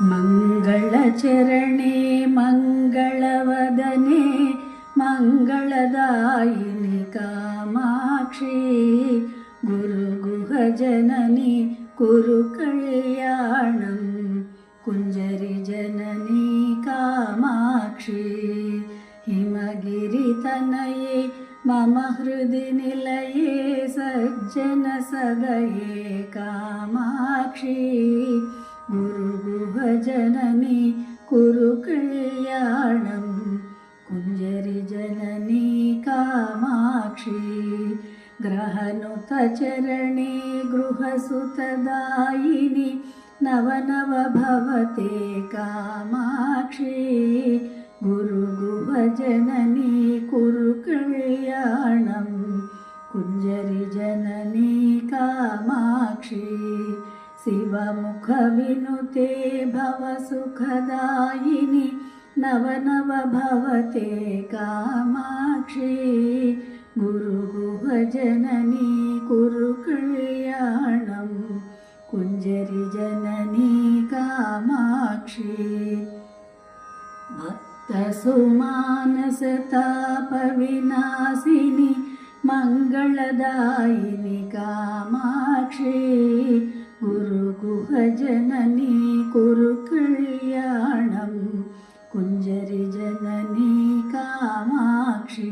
मङ्गलचरणे मङ्गलवदने मङ्गलदायिनि कामाक्षी गुरुगुहजननी कुरु कल्याणं कुञ्जरि जननी कामाक्षी हिमगिरितनये मम हृदि निलये सज्जनसदये कामाक्षी गुरुगुहजननी कुरु कल्याणं कुञ्जरि जननी कामाक्षी ग्रहनुतचरणे गृहसुतदायिनि नवनव भवते कामाक्षी गुरुगुहजननी कुरु कल्याणं कुञ्जरि जननी कामाक्षी शिवमुखविनुते भवसुखदायिनि नवनव भवते कामाक्षी गुरुगुहजननी कुरु कल्याणं कुञ्जरि जननी कामाक्षी भक्तसुमानसतापविनाशिनि मङ्गलदायिनि कामाक्षी गुरुगुहजननी कुरु कल्याणं कुञ्जरि जननी कामाक्षी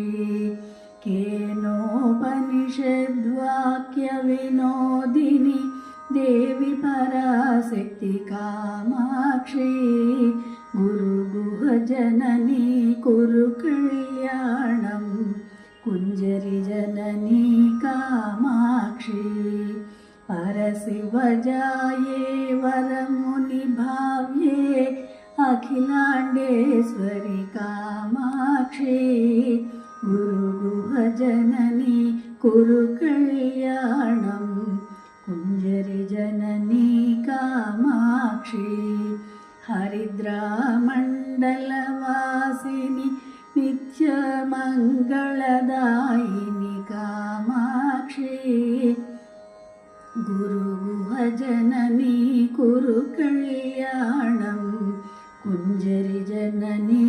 केनोपनिषद्वाक्यविनोदिनि देवी पराशक्ति कामाक्षी गुरुगुहजननी कुरु कल्याणं कुञ्जरि जननी कामाक्षी परशिवजाये वरमुनिभाव्ये अखिलाण्डेश्वरि कामाक्षी गुरुगुहजननी कुरु कल्याणं कुञ्जरि जननी कामाक्षी हरिद्रामण्डलवासिनि नित्यमङ्गलदायिनि कामाक्षी गुरुगुहजननी कुरु कल्याणं कुञ्जरि जननी